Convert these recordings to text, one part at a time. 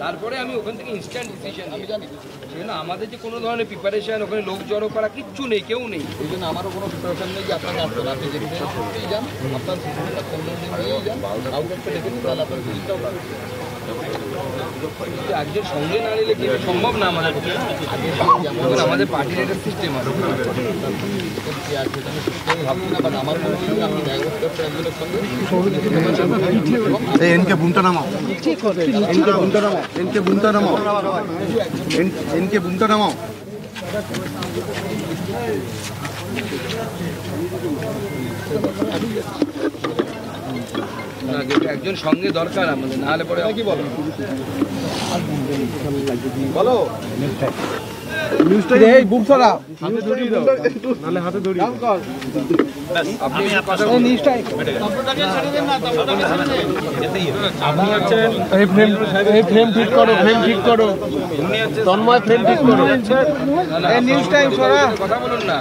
তারপরে আমি ওখান থেকে ইনস্ট্যান্ট ডিসিশন আমি জানি সেজন্য আমাদের যে কোনো ধরনের প্রিপারেশন ওখানে লোক জড়ো করা কিচ্ছু নেই, কেউ নেই। এই জন্য আমারও কোনো প্রিপারেশন নেই যে আপনাকে আসবেন, আপনি যেতে করতেই যান, আপনার নিয়েই যান, আউটলেটটা দেখে নিন, তাহলে আপনার ফিলিংটাও একজন সঙ্গে না নিলে কিন্তু সম্ভব না আমাদের যেমন আমাদের পার্টির একটা সিস্টেম আছে। ভাবছি না, বাট আমার মনে হয় আপনি দেখা করতে একজনের সঙ্গে এনকে বুনটা নামাও, এনকে বুনটা নামাও, এনকে বুনটা নামাও, এনকে বুনটা নামাও। না, যেটা একজন সঙ্গে দরকার আমাদের, না হলে পরে কি বলো বলো এই বুক ছড়া হাতে ধরিয়ে দাও, নালে হাতে ধরিয়ে দাও। আপনি কথা বলুন। আপনি আছেন এই ফ্রেম ঠিক করো, ফ্রেম ঠিক করো, তন্ময় ফ্রেম ঠিক করো। এই নিউজ টাইম ছড়া কথা বলুন না।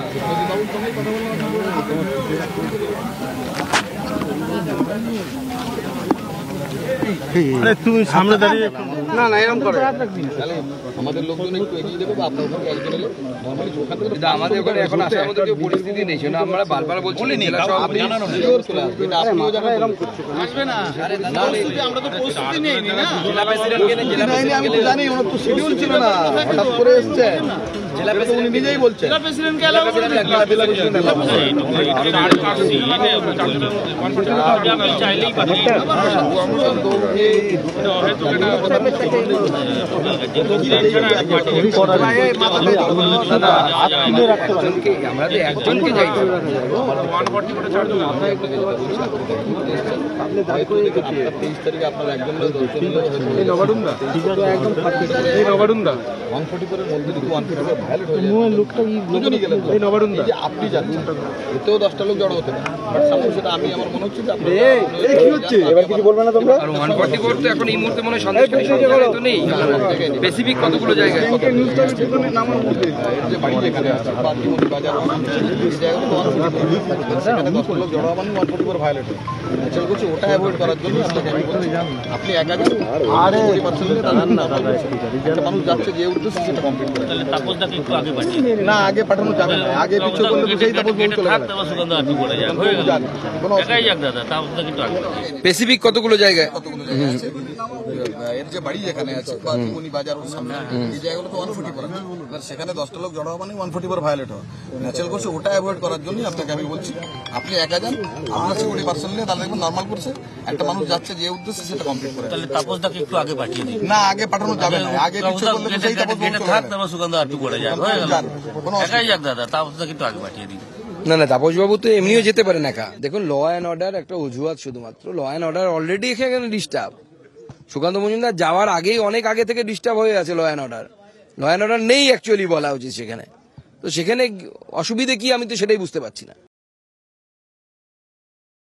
আরে তুমি সামনে দাঁড়িয়ে না না এরকম করো। তাহলে আমাদের লোকজন একটু এগিয়ে দেবে, বা আপনার ওখানে একজন এলে নর্মালি ওখান থেকে কিন্তু আমাদের ওখানে এখন আসার মতো কেউ পরিস্থিতি নেই, সেজন্য আমরা বারবার বলছি জেলা সভাপতি শিওর চলে আসবে, এটা আপনিও জানেন এরকম করছে আমরা তো প্রস্তুতি নেইনি না। জেলা প্রেসিডেন্টকে নেই, জেলা আমি তো জানি ওনার তো শিডিউল ছিল না, হঠাৎ করে এসছে, জেলা উনি নিজেই বলছেন জেলা প্রেসিডেন্টকে এলাও করে দিন। চাইলেই পাঠিয়ে আমরা তো একজনকে যাই। 23 তারিখে আপনার একজন এই নবাডুন্দা একদম এই নবাডুন্দা 144 এর মধ্যে যদি 144 ভ্যালিড হয়ে যায় লোকটা দুজনই গেলেন, এই নবাডুন্দা যে আপনি যাচ্ছেন এতেও 10টা লোক জড়ো হতে পারে, বাট সামনে সেটা আমি আমার মনে হচ্ছে যে আপনি কি হচ্ছে এবার কিছু বলবে না তোমরা? আর 144 তো এখন এই মুহূর্তে মনে হয় সন্দেশ তো নেই, স্পেসিফিক কতগুলো জায়গায় যে বাড়ি যেখানে আছে পার্টিমনি বাজার এই জায়গাগুলো তো 144 সেখানে 10 লোক জড়ো হওয়া মানে 144 ভায়োলেট হয়। চল করছি ওটা অ্যাভয়েড করার জন্য আপনাকে আমি বলছি আপনি একা যান, আরে 40% দাঁড়ান না, একটা মানুষ যাচ্ছে যে উদ্দেশ্যে সেটা কমপ্লিট করে। তাহলে তাপসদাকে একটু আগে পাঠিয়ে দিন। না আগে পাঠানো যাবে না, আগে পিছু করলে তো সেই তাপস বউ চলে যাবে। তারপর সুগন্ধ আরতি করে যাক, হয়ে গেল। কোনো একাই যাক দাদা, তাপসদাকে একটু আগে পাঠিয়ে দিন। স্পেসিফিক কতগুলো জায়গায় কতগুলো জায়গা আছে এর যে বাড়ি যেখানে আছে পার্টিমনি বাজার ওর সামনে এই জায়গাগুলো তো 144 এবার সেখানে 10টা লোক জড়ো হওয়া মানে 144 ভায়োলেট হয়। ন্যাচারাল করছে ওটা অ্যাভয়েড করার জন্য আপনাকে আমি বলছি আপনি একা যান, আপনার সিকিউরিটি পার্সন নিয়ে তাহলে দেখবেন নর্মাল করছে, একটা মানুষ যাচ্ছে যে উদ্দেশ্যে সেটা কমপ্লিট করে। তাহলে তাপসদাকে একটু আগে পাঠিয়ে দিন। না আগে পাঠানো যাবে না, আগে পিছু করলে তো সেই তাপস বউ গেটে চলে থাক, যাবে। তারপর সুগন্ধ আরতি করে যাক, হয়ে গেল। একাই যাক দাদা, তাপসদাকে একটু আগে পাঠিয়ে দিন। না না, তাপসবাবু তো এমনিও যেতে পারেন একা। দেখুন ল অ্যান্ড অর্ডার একটা অজুহাত, শুধুমাত্র ল অ্যান্ড অর্ডার অলরেডি এখানে ডিস্টার্ব। সুকান্ত মজুমদার যাওয়ার আগেই অনেক আগে থেকে ডিস্টার্ব হয়ে আছে law and order. Law and order নেই অ্যাকচুয়ালি বলা উচিত সেখানে, তো সেখানে অসুবিধে কি আমি তো সেটাই বুঝতে পারছি না।